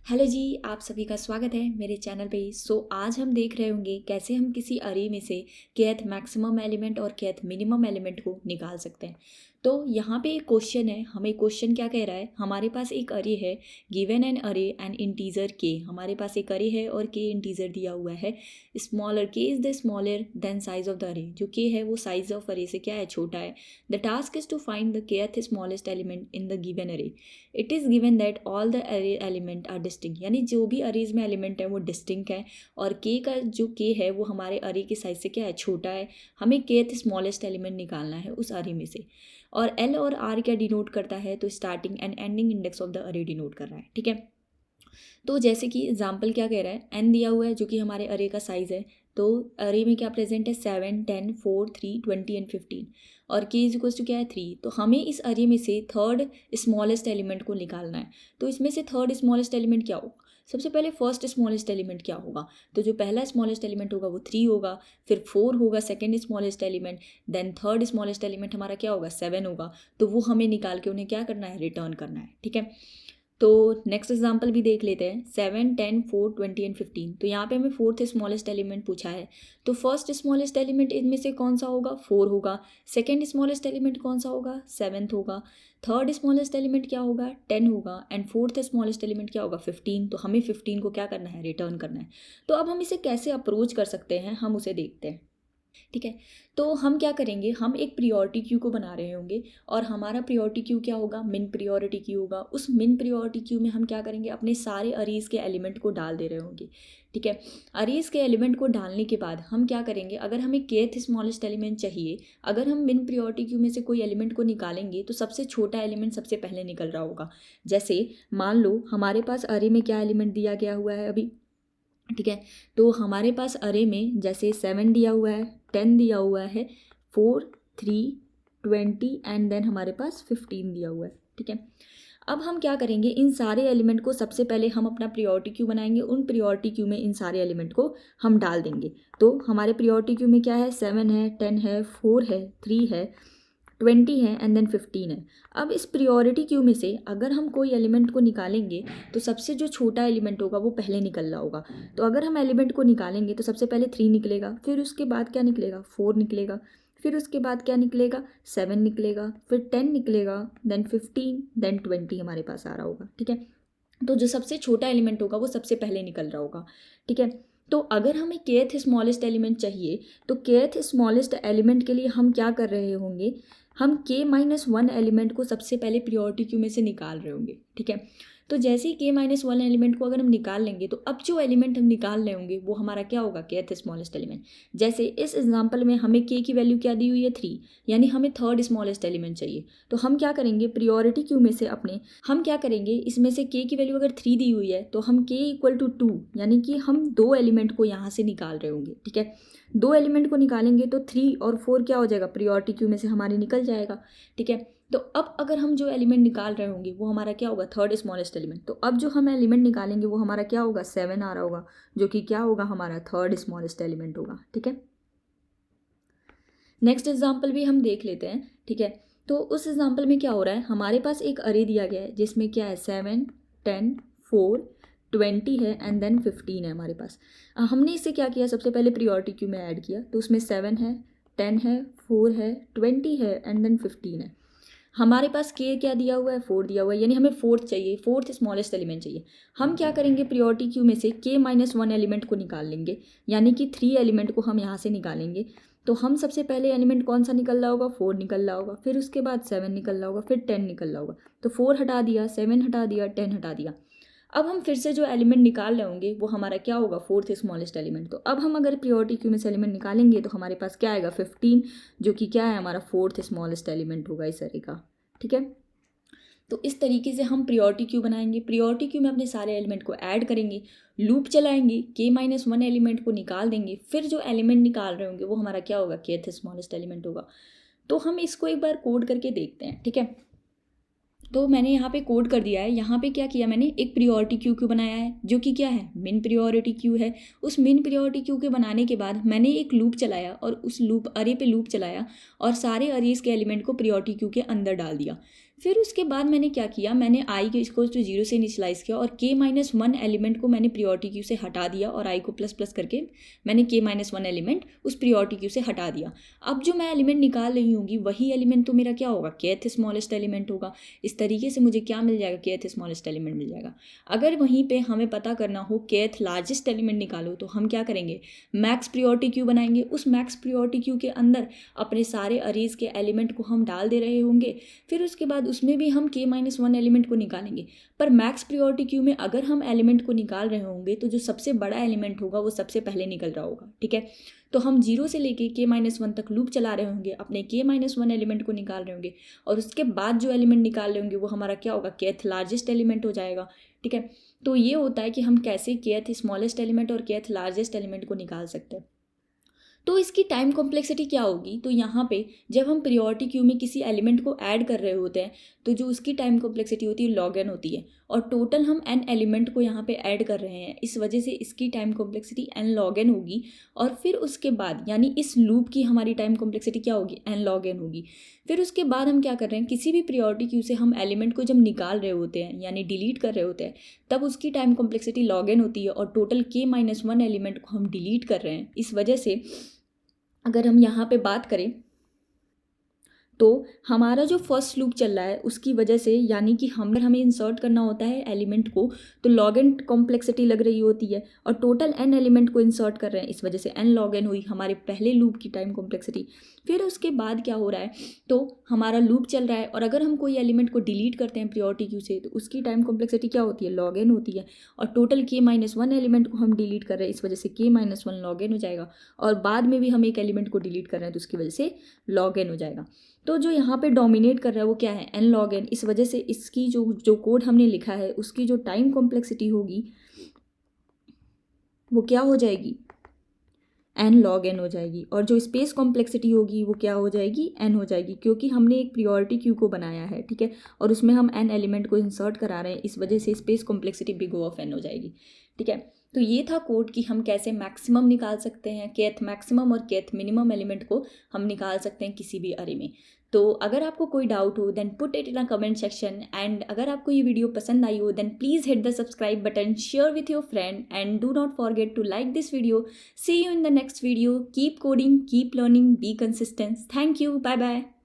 Hello जी, आप सभी का स्वागत है मेरे चैनल पे। आज हम देख रहे होंगे कैसे हम किसी अरे में से kth मैक्सिमम एलिमेंट और kth मिनिमम एलिमेंट को निकाल सकते हैं। तो यहाँ पे एक क्वेश्चन है, हमें क्वेश्चन क्या कह रहा है, हमारे पास एक अरे है, गिवन एन अरे एंड इंटीजर k। हमारे पास एक अरे है और k इंटीजर दिया हुआ है। Smaller k is the smaller than size of the अरे। जो k है वो साइज ऑफ अरे से क्या है, छोटा है। The task is to find the kth smallest element in the given array. It is given that all the array element are distinct, यानी जो भी अरेज में एलिमेंट है वो डिस्टिंक्ट है। और के का जो के है वो हमारे अरे के साइज से क्या है, छोटा है। हमें केथ स्मॉलेस्ट एलिमेंट निकालना है उस अरे में से। और एल और आर क्या डिनोट करता है, तो starting and ending index of the अरे डिनोट कर रहा है। ठीक है, तो जैसे कि एग्जाम्पल क्या कह रहा है, एन दिया हुआ है जो कि हमारे अरे का साइज़ है। तो अरे में क्या प्रेजेंट है, 7, 10, 4, 3, 20 एंड 15। और के इज इक्वल्स टू क्या है, 3। तो हमें इस अरे में से थर्ड स्मॉलेस्ट एलिमेंट को निकालना है। तो इसमें से थर्ड स्मॉलेस्ट एलिमेंट क्या होगा, सबसे पहले फर्स्ट स्मॉलेस्ट एलिमेंट क्या होगा, तो जो पहला स्मॉलेस्ट एलिमेंट होगा वो 3 होगा, फिर 4 होगा second smallest element, then third smallest element हमारा क्या होगा, 7 होगा। तो वो हमें निकाल के उन्हें क्या करना है, रिटर्न करना है। ठीक है, तो नेक्स्ट एग्जाम्पल भी देख लेते हैं, 7, 10, 4, 20 एंड 15। तो यहाँ पे हमें फोर्थ स्मॉलेस्ट एलिमेंट पूछा है। तो फर्स्ट स्मॉलेस्ट एलिमेंट इनमें से कौन सा होगा, 4 होगा। सेकेंड स्मॉलेस्ट एलिमेंट कौन सा होगा, 7th होगा। थर्ड स्मॉलेस्ट एलिमेंट क्या होगा, 10 होगा। एंड फोर्थ स्मॉलेस्ट एलिमेंट क्या होगा, 15। तो हमें 15 को क्या करना है, रिटर्न करना है। तो अब हम इसे कैसे अप्रोच कर सकते हैं, हम उसे देखते हैं। ठीक है, तो हम क्या करेंगे, हम एक प्रियोरिटी क्यू को बना रहे होंगे और हमारा प्रियोरिटी क्यू क्या होगा, मिन प्रियोरिटी क्यू होगा। उस मिन प्रियोरिटी क्यू में हम क्या करेंगे, अपने सारे अरेज के एलिमेंट को डाल दे रहे होंगे। ठीक है, अरेज के एलिमेंट को डालने के बाद हम क्या करेंगे, अगर हमें kth स्मॉलेस्ट एलिमेंट चाहिए, अगर हम मिन प्रियोरिटी क्यू में से कोई एलिमेंट को निकालेंगे तो सबसे छोटा एलिमेंट सबसे पहले निकल रहा होगा। जैसे मान लो हमारे पास अरे में क्या एलिमेंट दिया गया हुआ है अभी। ठीक है, तो हमारे पास अरे में जैसे 7 दिया हुआ है, 10 दिया हुआ है, 4, 3, 20 एंड देन हमारे पास 15 दिया हुआ है। ठीक है, अब हम क्या करेंगे, इन सारे एलिमेंट को सबसे पहले हम अपना प्रियोरिटी क्यू बनाएंगे। उन प्रियोरिटी क्यू में इन सारे एलिमेंट को हम डाल देंगे। तो हमारे प्रियोरिटी क्यू में क्या है, 7 है, 10 है, 4 है, 3 है, 20 है एंड देन 15 है। अब इस प्रियोरिटी क्यू में से अगर हम कोई एलिमेंट को निकालेंगे तो सबसे जो छोटा एलिमेंट होगा वो पहले निकल रहा होगा। तो अगर हम एलिमेंट को निकालेंगे तो सबसे पहले 3 निकलेगा, फिर उसके बाद क्या निकलेगा, 4 निकलेगा, फिर उसके बाद क्या निकलेगा, 7 निकलेगा, फिर 10 निकलेगा, देन 15, देन 20 हमारे पास आ रहा होगा। ठीक है, तो जो सबसे छोटा एलिमेंट होगा वो सबसे पहले निकल रहा होगा। ठीक है, तो अगर हमें kth स्मॉलेस्ट एलिमेंट चाहिए तो kth स्मॉलेस्ट एलिमेंट के लिए हम क्या कर रहे होंगे, हम k-1 एलिमेंट को सबसे पहले प्रियोरिटी क्यू में से निकाल रहे होंगे। ठीक है, तो जैसे ही k-1 एलिमेंट को अगर हम निकाल लेंगे तो अब जो एलिमेंट हम निकाल रहे होंगे वो हमारा क्या होगा, kth स्मॉलेस्ट एलिमेंट। जैसे इस एग्जांपल में हमें k की वैल्यू क्या दी हुई है, 3, यानी हमें थर्ड स्मॉलेस्ट एलिमेंट चाहिए। तो हम क्या करेंगे, प्रियोरिटी क्यू में से अपने हम क्या करेंगे, इसमें से k की वैल्यू अगर 3 दी हुई है तो हम k इक्वल टू 2, यानी कि हम 2 एलिमेंट को यहाँ से निकाल रहे होंगे। ठीक है, 2 एलिमेंट को निकालेंगे तो 3 और 4 क्या हो जाएगा, प्रियोरिटी क्यू में से हमारे निकल जाएगा। ठीक है, तो अब अगर हम जो एलिमेंट निकाल रहे होंगे वो हमारा क्या होगा, थर्ड स्मॉलेस्ट एलिमेंट। तो अब जो हम एलिमेंट निकालेंगे वो हमारा क्या होगा, 7 आ रहा होगा, जो कि क्या होगा, हमारा थर्ड स्मॉलेस्ट एलिमेंट होगा। ठीक है, नेक्स्ट एग्जाम्पल भी हम देख लेते हैं। ठीक है, तो उस एग्जाम्पल में क्या हो रहा है, हमारे पास एक अरे दिया गया है जिसमें क्या है, 7, 10, 4, 20 है एंड देन 15 है हमारे पास। हमने इसे क्या किया, सबसे पहले प्रियोरिटी क्यू में ऐड किया। तो उसमें 7 है, 10 है, 4 है, 20 है एंड देन 15 है। हमारे पास के क्या दिया हुआ है, 4 दिया हुआ है, यानी हमें फोर्थ चाहिए, फोर्थ स्मॉलेस्ट एलिमेंट चाहिए। हम क्या करेंगे, प्रियोरिटी क्यू में से k-1 एलिमेंट को निकाल लेंगे, यानी कि 3 एलिमेंट को हम यहाँ से निकालेंगे। तो हम सबसे पहले एलिमेंट कौन सा निकल रहा होगा, 4 निकल रहा होगा, फिर उसके बाद 7 निकल रहा होगा, फिर 10 निकल रहा होगा। तो 4 हटा दिया, 7 हटा दिया, 10 हटा दिया। अब हम फिर से जो एलिमेंट निकाल रहे होंगे वो हमारा क्या होगा, फोर्थ स्मॉलेस्ट एलिमेंट। तो अब हम अगर प्रियोरिटी क्यू में से एलिमेंट निकालेंगे तो हमारे पास क्या आएगा, 15, जो कि क्या है, हमारा फोर्थ स्मॉलेस्ट एलिमेंट होगा इस अरे का। ठीक है, तो इस तरीके से हम प्रियोरिटी क्यू बनाएंगे। प्रियोरिटी क्यू में अपने सारे एलिमेंट को ऐड करेंगे, लूप चलाएंगे, k-1 एलिमेंट को निकाल देंगे, फिर जो एलिमेंट निकाल रहे होंगे वो हमारा क्या होगा, kth स्मॉलेस्ट एलिमेंट होगा। तो हम इसको एक बार कोड करके देखते हैं। ठीक है, तो मैंने यहाँ पे कोड कर दिया है। यहाँ पे क्या किया मैंने, एक प्रियोरिटी क्यू बनाया है जो कि क्या है, मिन प्रियोरिटी क्यू है। उस मिन प्रियोरिटी क्यू के बनाने के बाद मैंने एक लूप चलाया और उस लूप अरे पे लूप चलाया और सारे अरेज के एलिमेंट को प्रियोरिटी क्यू के अंदर डाल दिया। फिर उसके बाद मैंने क्या किया, मैंने आई के इक्वल टू 0 से इनिशलाइज किया और k-1 एलिमेंट को मैंने प्रियोरिटी क्यू से हटा दिया और आई को प्लस प्लस करके मैंने k-1 एलिमेंट उस प्रियोरिटी क्यू से हटा दिया। अब जो मैं एलिमेंट निकाल रही होंगी वही एलिमेंट तो मेरा क्या होगा, kth स्मॉलेस्ट एलिमेंट होगा। इस तरीके से मुझे क्या मिल जाएगा, kth स्मॉलेस्ट एलिमेंट मिल जाएगा। अगर वहीं पे हमें पता करना हो kth लार्जेस्ट एलिमेंट निकालो तो हम क्या करेंगे, मैक्स प्रियोरिटी क्यू बनाएंगे। उस मैक्स प्रियोरिटी क्यू के अंदर अपने सारे अरेज के एलिमेंट को हम डाल दे रहे होंगे, फिर उसके बाद उसमें भी हम k-1 एलिमेंट को निकालेंगे। पर मैक्स प्रियोरिटी क्यू में अगर हम एलिमेंट को निकाल रहे होंगे तो जो सबसे बड़ा एलिमेंट होगा वो सबसे पहले निकल रहा होगा, ठीक है। तो हम 0 से लेके k-1 तक लूप चला रहे होंगे, अपने k-1 एलिमेंट को निकाल रहे होंगे और उसके बाद जो एलिमेंट निकाल रहे होंगे वो हमारा क्या होगा, kth लार्जेस्ट एलिमेंट हो जाएगा, ठीक है। तो ये होता है कि हम कैसे kth स्मॉलेस्ट एलिमेंट और kth लार्जेस्ट एलिमेंट को निकाल सकते हैं। तो इसकी टाइम कॉम्प्लेक्सिटी क्या होगी, तो यहाँ पे जब हम प्रियोरिटी क्यू में किसी एलिमेंट को ऐड कर रहे होते हैं तो जो उसकी टाइम कॉम्प्लेक्सिटी होती है log n होती है, और टोटल हम n एलिमेंट को यहाँ पे ऐड कर रहे हैं, इस वजह से इसकी time complexity n log n होगी। और फिर उसके बाद यानी इस लूप की हमारी टाइम कॉम्प्लेक्सिटी क्या होगी, n log n होगी। फिर उसके बाद हम क्या कर रहे हैं, किसी भी प्रियोरिटी क्यू से हम एलिमेंट को जब निकाल रहे होते हैं यानी डिलीट कर रहे होते हैं तब उसकी टाइम कॉम्प्लेक्सिटी log n होती है और टोटल k-1 एलिमेंट को हम डिलीट कर रहे हैं। इस वजह से अगर हम यहाँ पे बात करें तो हमारा जो फर्स्ट लूप चल रहा है उसकी वजह से यानी कि हमें इंसर्ट करना होता है एलिमेंट को तो log n कॉम्प्लेक्सिटी लग रही होती है और टोटल n एलिमेंट को इंसर्ट कर रहे हैं, इस वजह से n log n हुई हमारे पहले लूप की टाइम कॉम्प्लेक्सिटी। फिर उसके बाद क्या हो रहा है, तो हमारा लूप चल रहा है और अगर हम कोई एलिमेंट को डिलीट करते हैं प्रियोरिटी क्यू से तो उसकी टाइम कॉम्प्लेक्सिटी क्या होती है, log n होती है। और टोटल k-1 एलिमेंट को हम डिलीट कर रहे हैं, इस वजह से k-1 log n हो जाएगा। और बाद में भी हम एक एलिमेंट को डिलीट कर रहे हैं तो उसकी वजह से log n हो जाएगा। तो जो यहाँ पे डोमिनेट कर रहा है वो क्या है, n log n। इस वजह से इसकी जो कोड हमने लिखा है उसकी जो टाइम कॉम्प्लेक्सिटी होगी वो क्या हो जाएगी, n log n हो जाएगी। और जो स्पेस कॉम्प्लेक्सिटी होगी वो क्या हो जाएगी, n हो जाएगी, क्योंकि हमने एक प्रियोरिटी क्यू को बनाया है, ठीक है, और उसमें हम n एलिमेंट को इंसर्ट करा रहे हैं, इस वजह से space complexity big O of n हो जाएगी, ठीक है। तो ये था कोड कि हम कैसे मैक्सिमम निकाल सकते हैं, kth मैक्सिमम और kth मिनिमम एलिमेंट को हम निकाल सकते हैं किसी भी अरे में। तो अगर आपको कोई डाउट हो then put it in a comment section, and अगर आपको ये वीडियो पसंद आई हो then please hit the subscribe button, share with your friend and do not forget to like this video. See you in the next video. Keep coding, keep learning, be consistent. Thank you. Bye bye.